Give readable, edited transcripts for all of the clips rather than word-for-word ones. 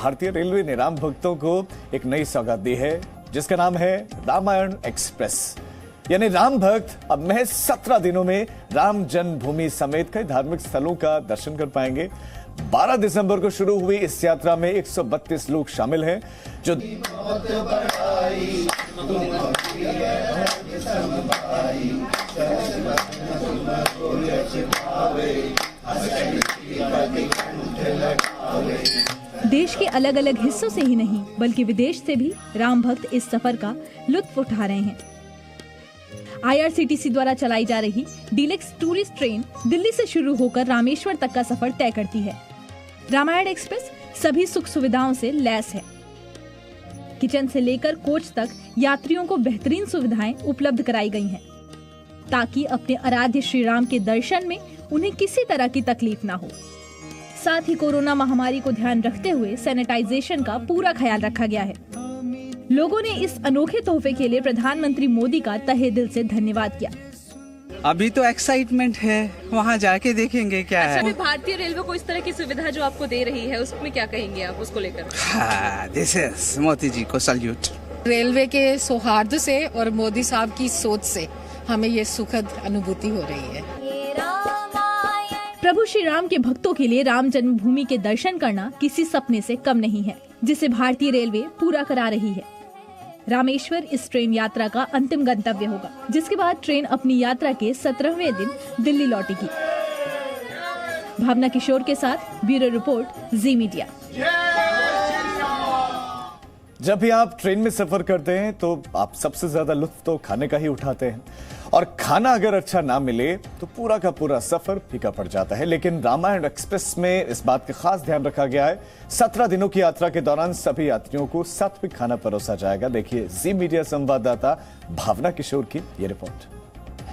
भारतीय रेलवे ने राम भक्तों को एक नई सौगात दी है जिसका नाम है रामायण एक्सप्रेस। यानी राम भक्त अब महज 17 दिनों में राम जन्मभूमि समेत कई धार्मिक स्थलों का दर्शन कर पाएंगे। 12 दिसंबर को शुरू हुई इस यात्रा में 132 लोग शामिल हैं जो देश के अलग अलग हिस्सों से ही नहीं बल्कि विदेश से भी राम भक्त इस सफर का लुत्फ उठा रहे हैं। IRCTC द्वारा चलाई जा रही डीलक्स टूरिस्ट ट्रेन दिल्ली से शुरू होकर रामेश्वर तक का सफर तय करती है। रामायण एक्सप्रेस सभी सुख सुविधाओं से लैस है। किचन से लेकर कोच तक यात्रियों को बेहतरीन सुविधाएं उपलब्ध कराई गई हैं, ताकि अपने आराध्य श्री राम के दर्शन में उन्हें किसी तरह की तकलीफ ना हो। साथ ही कोरोना महामारी को ध्यान रखते हुए सैनिटाइजेशन का पूरा ख्याल रखा गया है। लोगों ने इस अनोखे तोहफे के लिए प्रधानमंत्री मोदी का तहे दिल से धन्यवाद किया। अभी तो एक्साइटमेंट है, वहाँ जाके देखेंगे क्या है। अभी भारतीय रेलवे को इस तरह की सुविधा जो आपको दे रही है उसमें क्या कहेंगे आप उसको लेकर? दिस इज मोदी जी को सल्यूट। रेलवे के सौहार्द से और मोदी साहब की सोच से हमें ये सुखद अनुभूति हो रही है। प्रभु श्री राम के भक्तों के लिए राम जन्मभूमि के दर्शन करना किसी सपने से कम नहीं है, जिसे भारतीय रेलवे पूरा करा रही है। रामेश्वर इस ट्रेन यात्रा का अंतिम गंतव्य होगा, जिसके बाद ट्रेन अपनी यात्रा के 17वें दिन दिल्ली लौटेगी। भावना किशोर के साथ ब्यूरो रिपोर्ट, जी मीडिया। जब भी आप ट्रेन में सफर करते हैं तो आप सबसे ज्यादा लुत्फ तो खाने का ही उठाते हैं, और खाना अगर अच्छा ना मिले तो पूरा का पूरा सफर फीका पड़ जाता है। लेकिन रामायण एक्सप्रेस में इस बात का खास ध्यान रखा गया है। 17 दिनों की यात्रा के दौरान सभी यात्रियों को सात्विक खाना परोसा जाएगा। देखिए जी मीडिया संवाददाता भावना किशोर की ये रिपोर्ट।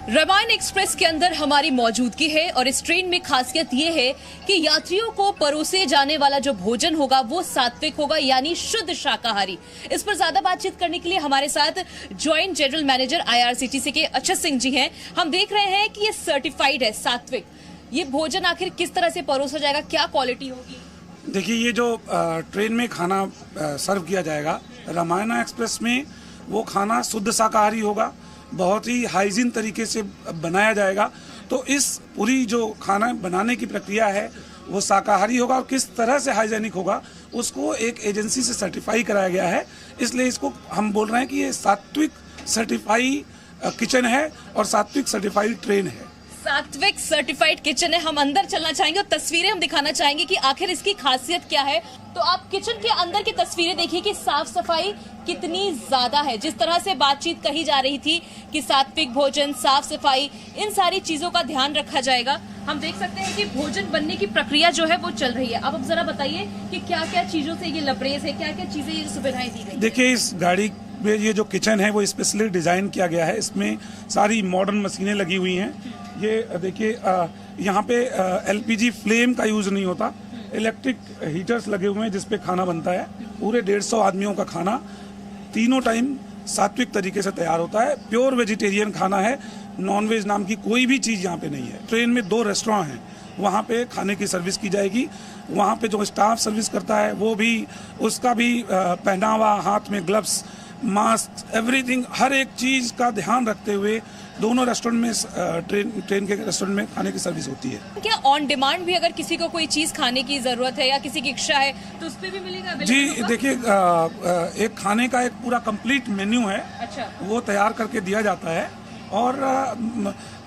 रामायण एक्सप्रेस के अंदर हमारी मौजूदगी है और इस ट्रेन में खासियत ये है कि यात्रियों को परोसे जाने वाला जो भोजन होगा वो सात्विक होगा, यानी शुद्ध शाकाहारी। इस पर ज्यादा बातचीत करने के लिए हमारे साथ ज्वाइंट जनरल मैनेजर IRCTC के अक्षत सिंह जी हैं। हम देख रहे हैं कि ये सर्टिफाइड है सात्विक। ये भोजन आखिर किस तरह से परोसा जाएगा, क्या क्वालिटी होगी? देखिए, ये जो ट्रेन में खाना सर्व किया जाएगा रामायण एक्सप्रेस में, वो खाना शुद्ध शाकाहारी होगा, बहुत ही हाइजीन तरीके से बनाया जाएगा। तो इस पूरी जो खाना बनाने की प्रक्रिया है वो शाकाहारी होगा, और किस तरह से हाइजीनिक होगा उसको एक एजेंसी से सर्टिफाई कराया गया है। इसलिए इसको हम बोल रहे हैं कि ये सात्विक सर्टिफाई किचन है और सात्विक सर्टिफाइड ट्रेन है। सात्विक सर्टिफाइड किचन है। हम अंदर चलना चाहेंगे और तस्वीरें हम दिखाना चाहेंगे कि आखिर इसकी खासियत क्या है। तो आप किचन के अंदर की तस्वीरें देखिए कि साफ सफाई कितनी ज्यादा है। जिस तरह से बातचीत कही जा रही थी कि सात्विक भोजन, साफ सफाई, इन सारी चीजों का ध्यान रखा जाएगा। हम देख सकते हैं कि भोजन बनने की प्रक्रिया जो है वो चल रही है। अब जरा बताइए कि क्या क्या चीजों से ये लबरेज है, क्या क्या चीजें, ये सुविधाएं दी गई? देखिए, इस गाड़ी में ये जो किचन है वो स्पेशली डिजाइन किया गया है। इसमें सारी मॉडर्न मशीनें लगी हुई हैं। ये देखिए, यहाँ पे LPG फ्लेम का यूज नहीं होता, इलेक्ट्रिक हीटर्स लगे हुए हैं जिसपे खाना बनता है। पूरे 150 आदमियों का खाना तीनों टाइम सात्विक तरीके से तैयार होता है। प्योर वेजिटेरियन खाना है, नॉनवेज नाम की कोई भी चीज़ यहाँ पे नहीं है। ट्रेन में 2 रेस्टोरेंट हैं, वहाँ पे खाने की सर्विस की जाएगी। वहाँ पे जो स्टाफ सर्विस करता है वो भी, उसका भी पहनावा, हाथ में ग्लव्स, मास्क, एवरीथिंग, हर एक चीज़ का ध्यान रखते हुए दोनों रेस्टोरेंट में, ट्रेन के रेस्टोरेंट में खाने की सर्विस होती है। क्या ऑन डिमांड भी अगर किसी को कोई चीज खाने की जरूरत है या किसी की इच्छा है तो उस पे भी मिलेगा? जी देखिए, एक खाने का एक पूरा कंप्लीट मेन्यू है। अच्छा। वो तैयार करके दिया जाता है और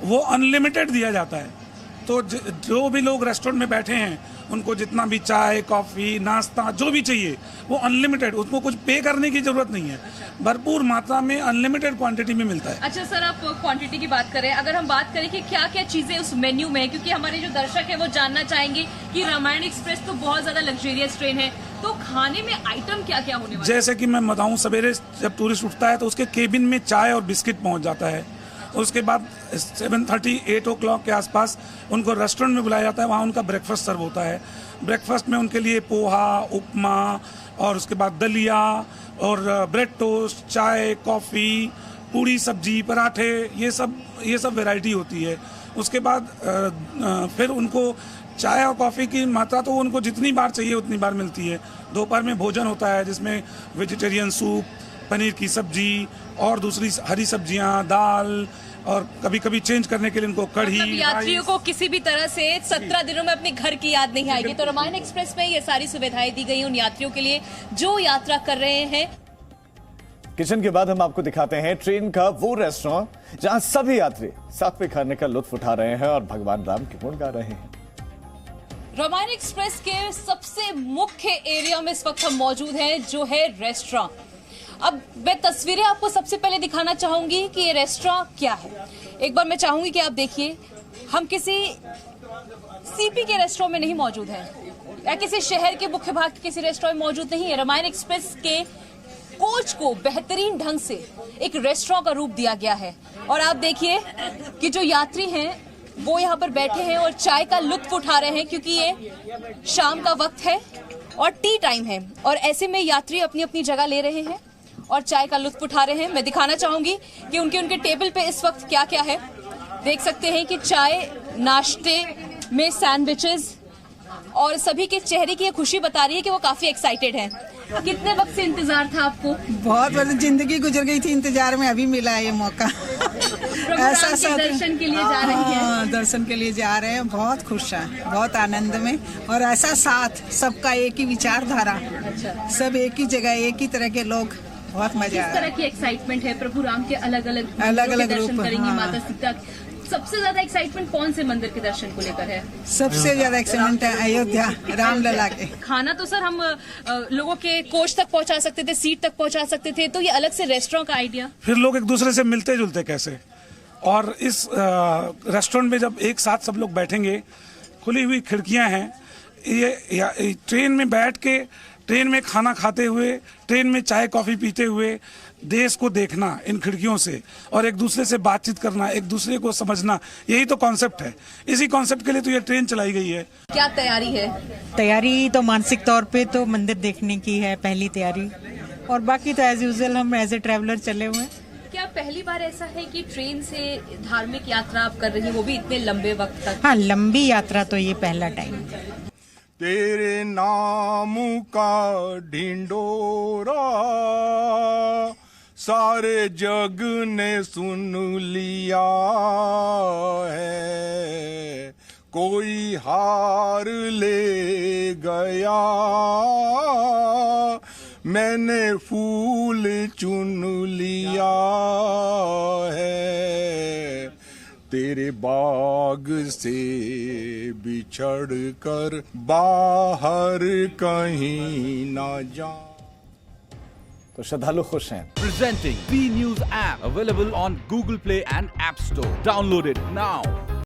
वो अनलिमिटेड दिया जाता है। तो जो भी लोग रेस्टोरेंट में बैठे हैं उनको जितना भी चाय, कॉफ़ी, नाश्ता जो भी चाहिए वो अनलिमिटेड, उसको कुछ पे करने की जरूरत नहीं है। भरपूर मात्रा में अनलिमिटेड क्वांटिटी में मिलता है। अच्छा सर, आप क्वांटिटी की बात करें, अगर हम बात करें कि क्या क्या चीजें उस मेन्यू में है, क्योंकि हमारे जो दर्शक है वो जानना चाहेंगे कि रामायण एक्सप्रेस तो बहुत ज्यादा लग्जरियस ट्रेन है, तो खाने में आइटम क्या क्या होने वाले? जैसे कि मैं बताऊँ, सवेरे जब टूरिस्ट उठता है तो उसके केबिन में चाय और बिस्किट पहुँच जाता है। उसके बाद 7:30 8 o'clock के आसपास उनको रेस्टोरेंट में बुलाया जाता है, वहाँ उनका ब्रेकफास्ट सर्व होता है। ब्रेकफास्ट में उनके लिए पोहा, उपमा और उसके बाद दलिया और ब्रेड टोस्ट, चाय, कॉफ़ी, पूड़ी, सब्जी, पराठे, ये सब वैरायटी होती है। उसके बाद फिर उनको चाय और कॉफ़ी की मात्रा तो उनको जितनी बार चाहिए उतनी बार मिलती है। दोपहर में भोजन होता है जिसमें वेजिटेरियन सूप, पनीर की सब्जी और दूसरी हरी सब्जियां, दाल, और कभी कभी चेंज करने के लिए उनको कढ़ी। मतलब यात्रियों को किसी भी तरह से 17 दिनों में अपने घर की याद नहीं आएगी। तो रामायण एक्सप्रेस में ये सारी सुविधाएं दी गई उन यात्रियों के लिए जो यात्रा कर रहे हैं। किचन के बाद हम आपको दिखाते हैं ट्रेन का वो रेस्टोरेंट जहां सभी यात्री साथ में खाने का लुत्फ उठा रहे हैं और भगवान राम के गुण गा रहे हैं। रामायण एक्सप्रेस के सबसे मुख्य एरिया में इस वक्त हम मौजूद हैं, जो है रेस्टोरेंट। अब मैं तस्वीरें आपको सबसे पहले दिखाना चाहूंगी कि ये रेस्टोरेंट क्या है। एक बार मैं चाहूंगी कि आप देखिए, हम किसी सीपी के रेस्टोरेंट में नहीं मौजूद हैं या किसी शहर के मुख्य भाग के किसी रेस्टोरेंट में मौजूद नहीं है। रामायण एक्सप्रेस के कोच को बेहतरीन ढंग से एक रेस्टोरेंट का रूप दिया गया है और आप देखिए कि जो यात्री हैं वो यहाँ पर बैठे हैं और चाय का लुत्फ उठा रहे हैं, क्योंकि ये शाम का वक्त है और टी टाइम है और ऐसे में यात्री अपनी अपनी जगह ले रहे हैं और चाय का लुत्फ उठा रहे हैं। मैं दिखाना चाहूंगी कि उनके टेबल पे इस वक्त क्या क्या है। देख सकते हैं कि चाय, नाश्ते में सैंडविचेस, और सभी के चेहरे की ये खुशी बता रही है कि वो काफी एक्साइटेड हैं। कितने वक्त से इंतजार था आपको? बहुत बड़ी जिंदगी गुजर गई थी इंतजार में, अभी मिला है ये मौका। ऐसा दर्शन के लिए जा रही हैं? दर्शन के लिए जा रहे हैं, बहुत खुश हैं, बहुत आनंद में, और ऐसा साथ सबका एक ही विचारधारा। अच्छा। सब एक ही जगह, एक ही तरह के लोग, बहुत मजा किस तरह की एक्साइटमेंट है? प्रभु राम के अलग अलग अलग दर्शन रूप, करेंगे। हाँ। माता सीता, सबसे ज्यादा एक्साइटमेंट कौन से मंदिर के दर्शन को लेकर है? सबसे ज्यादा एक्साइटमेंट है अयोध्या रामलला के। खाना तो सर हम लोगों के कोच तक पहुंचा सकते थे, सीट तक पहुंचा सकते थे, तो ये अलग से रेस्टोरेंट का आइडिया। फिर लोग एक दूसरे से मिलते जुलते कैसे? और इस रेस्टोरेंट में जब एक साथ सब लोग बैठेंगे, खुली हुई खिड़कियां हैं, ये ट्रेन में बैठ के, ट्रेन में खाना खाते हुए, ट्रेन में चाय कॉफी पीते हुए देश को देखना इन खिड़कियों से और एक दूसरे से बातचीत करना, एक दूसरे को समझना, यही तो कॉन्सेप्ट है। इसी कॉन्सेप्ट के लिए तो ये ट्रेन चलाई गई है। क्या तैयारी है? तैयारी तो मानसिक तौर पे तो मंदिर देखने की है पहली तैयारी, और बाकी तो एज यूजुअल हम एज ए ट्रैवलर चले हुए हैं। क्या पहली बार ऐसा है कि ट्रेन से धार्मिक यात्रा आप कर रही हैं, वो भी इतने लंबे वक्त तक? हाँ, लंबी यात्रा तो ये पहला टाइम है। तेरे नाम का ढिंडोरा सारे जग ने सुन लिया है, कोई हार ले गया, मैंने फूल चुन लिया है, तेरे बाग से बिछड़ कर बाहर कहीं ना जा। तो श्रद्धालु खुश हैं। Presenting B News app, available on Google Play and App Store. Download it now.